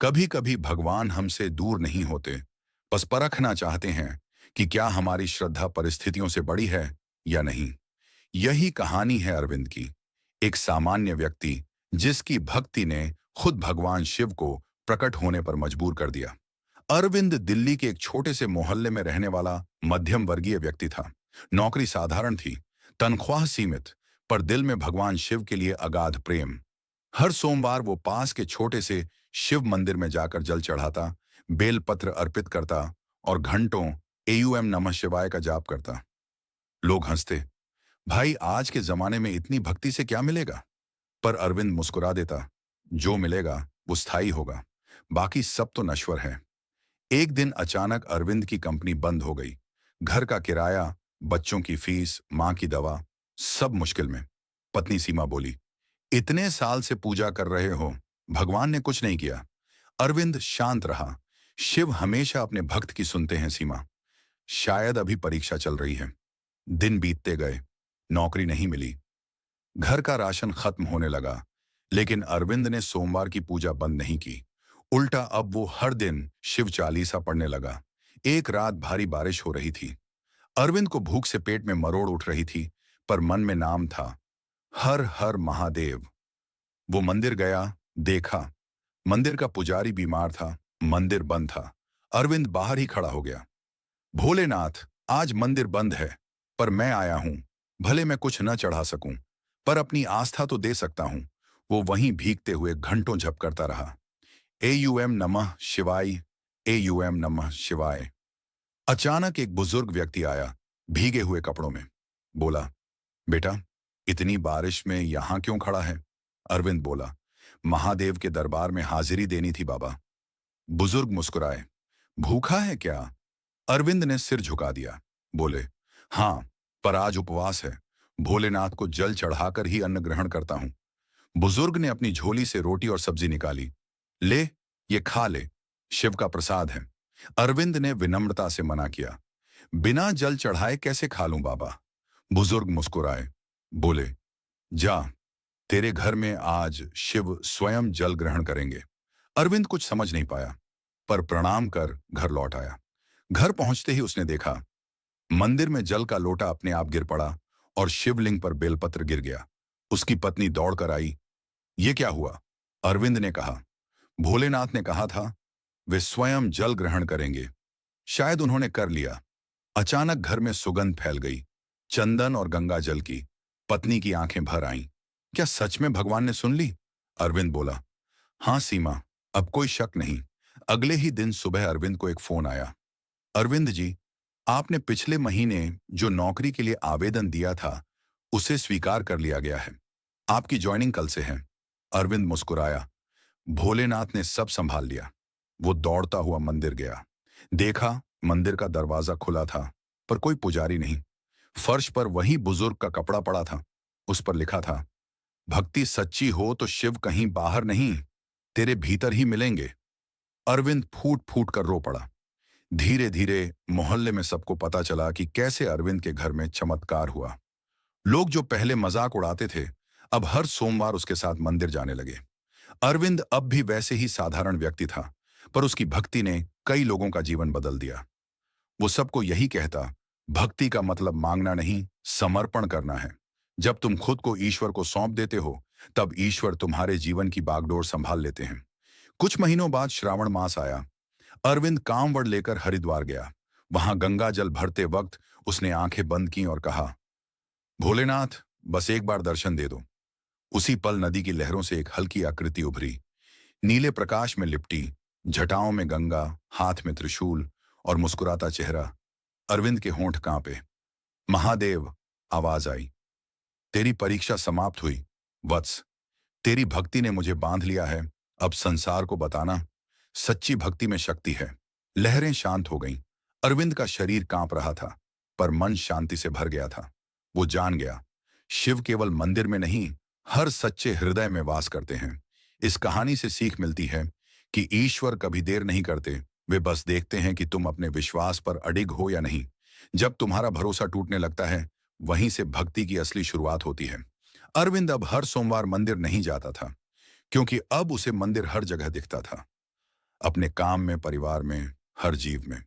कभी कभी भगवान हमसे दूर नहीं होते, बस परखना चाहते हैं कि क्या हमारी श्रद्धा परिस्थितियों से बड़ी है या नहीं। यही कहानी है अरविंद की, एक सामान्य व्यक्ति जिसकी भक्ति ने खुद भगवान शिव को प्रकट होने पर मजबूर कर दिया। अरविंद दिल्ली के एक छोटे से मोहल्ले में रहने वाला मध्यम वर्गीय व्यक्ति था। नौकरी साधारण थी, तनख्वाह सीमित, पर दिल में भगवान शिव के लिए अगाध प्रेम। हर सोमवार वो पास के छोटे से शिव मंदिर में जाकर जल चढ़ाता, बेलपत्र अर्पित करता और घंटों एयूएम नमः शिवाय का जाप करता। लोग हंसते, भाई आज के जमाने में इतनी भक्ति से क्या मिलेगा? पर अरविंद मुस्कुरा देता, जो मिलेगा वो स्थायी होगा, बाकी सब तो नश्वर है। एक दिन अचानक अरविंद की कंपनी बंद हो गई। घर का किराया, बच्चों की फीस, मां की दवा, सब मुश्किल में। पत्नी सीमा बोली, इतने साल से पूजा कर रहे हो, भगवान ने कुछ नहीं किया। अरविंद शांत रहा। शिव हमेशा अपने भक्त की सुनते हैं सीमा। शायद अभी परीक्षा चल रही है। दिन बीतते गए, नौकरी नहीं मिली, घर का राशन खत्म होने लगा, लेकिन अरविंद ने सोमवार की पूजा बंद नहीं की। उल्टा अब वो हर दिन शिव चालीसा पढ़ने लगा। एक रात भारी बारिश हो रही थी। अरविंद को भूख से पेट में मरोड़ उठ रही थी, पर मन में नाम था, हर हर महादेव। वो मंदिर गया, देखा मंदिर का पुजारी बीमार था, मंदिर बंद था। अरविंद बाहर ही खड़ा हो गया। भोलेनाथ, आज मंदिर बंद है, पर मैं आया हूं। भले मैं कुछ न चढ़ा सकूं, पर अपनी आस्था तो दे सकता हूं। वो वहीं भीगते हुए घंटों जप करता रहा। एयूएम नमः शिवाय, एयूएम नमः शिवाय। अचानक एक बुजुर्ग व्यक्ति आया, भीगे हुए कपड़ों में। बोला, बेटा, इतनी बारिश में यहां क्यों खड़ा है? अरविंद बोला, महादेव के दरबार में हाजिरी देनी थी बाबा। बुजुर्ग मुस्कुराए, भूखा है क्या? अरविंद ने सिर झुका दिया। बोले, हाँ, पर आज उपवास है। भोलेनाथ को जल चढ़ाकर ही अन्न ग्रहण करता हूं। बुजुर्ग ने अपनी झोली से रोटी और सब्जी निकाली। ले, ये खा ले, शिव का प्रसाद है। अरविंद ने विनम्रता से मना किया। बिना जल चढ़ाए कैसे खा लूं बाबा? बुजुर्ग मुस्कुराए, बोले, जा, तेरे घर में आज शिव स्वयं जल ग्रहण करेंगे। अरविंद कुछ समझ नहीं पाया, पर प्रणाम कर घर लौट आया। घर पहुंचते ही उसने देखा, मंदिर में जल का लोटा अपने आप गिर पड़ा और शिवलिंग पर बेलपत्र गिर गया। उसकी पत्नी दौड़कर आई। ये क्या हुआ? अरविंद ने कहा, भोलेनाथ ने कहा था वे स्वयं जल ग्रहण करेंगे। शायद उन्होंने कर लिया। अचानक घर में सुगंध फैल गई, चंदन और गंगा जल की। पत्नी की आंखें भर आईं। क्या सच में भगवान ने सुन ली? अरविंद बोला, हाँ सीमा, अब कोई शक नहीं। अगले ही दिन सुबह अरविंद को एक फोन आया। अरविंद जी, आपने पिछले महीने जो नौकरी के लिए आवेदन दिया था, उसे स्वीकार कर लिया गया है। आपकी ज्वाइनिंग कल से है। अरविंद मुस्कुराया। भोलेनाथ ने सब संभाल लिया। वो दौड़ता हुआ मंदिर गया। देखा, मंदिर का दरवाजा खुला था, पर कोई पुजारी नहीं। फर्श पर वही बुजुर्ग का कपड़ा पड़ा था। उस पर लिखा था, भक्ति सच्ची हो तो शिव कहीं बाहर नहीं, तेरे भीतर ही मिलेंगे। अरविंद फूट फूट कर रो पड़ा। धीरे धीरे मोहल्ले में सबको पता चला कि कैसे अरविंद के घर में चमत्कार हुआ। लोग जो पहले मजाक उड़ाते थे, अब हर सोमवार उसके साथ मंदिर जाने लगे। अरविंद अब भी वैसे ही साधारण व्यक्ति था, पर उसकी भक्ति ने कई लोगों का जीवन बदल दिया। वो सबको यही कहता, भक्ति का मतलब मांगना नहीं, समर्पण करना है। जब तुम खुद को ईश्वर को सौंप देते हो, तब ईश्वर तुम्हारे जीवन की बागडोर संभाल लेते हैं। कुछ महीनों बाद श्रावण मास आया। अरविंद कांवड़ लेकर हरिद्वार गया। वहां गंगा जल भरते वक्त उसने आंखें बंद की और कहा, भोलेनाथ, बस एक बार दर्शन दे दो। उसी पल नदी की लहरों से एक हल्की आकृति उभरी, नीले प्रकाश में लिपटी, जटाओं में गंगा, हाथ में त्रिशूल और मुस्कुराता चेहरा। अरविंद के होंठ कांपे। महादेव, आवाज आई, तेरी परीक्षा समाप्त हुई वत्स। तेरी भक्ति ने मुझे बांध लिया है। अब संसार को बताना, सच्ची भक्ति में शक्ति है। लहरें शांत हो गईं। अरविंद का शरीर कांप रहा था, पर मन शांति से भर गया था। वो जान गया, शिव केवल मंदिर में नहीं, हर सच्चे हृदय में वास करते हैं। इस कहानी से सीख मिलती है कि ईश्वर कभी देर नहीं करते, वे बस देखते हैं कि तुम अपने विश्वास पर अडिग हो या नहीं। जब तुम्हारा भरोसा टूटने लगता है, वहीं से भक्ति की असली शुरुआत होती है। अरविंद अब हर सोमवार मंदिर नहीं जाता था, क्योंकि अब उसे मंदिर हर जगह दिखता था। अपने काम में, परिवार में, हर जीव में।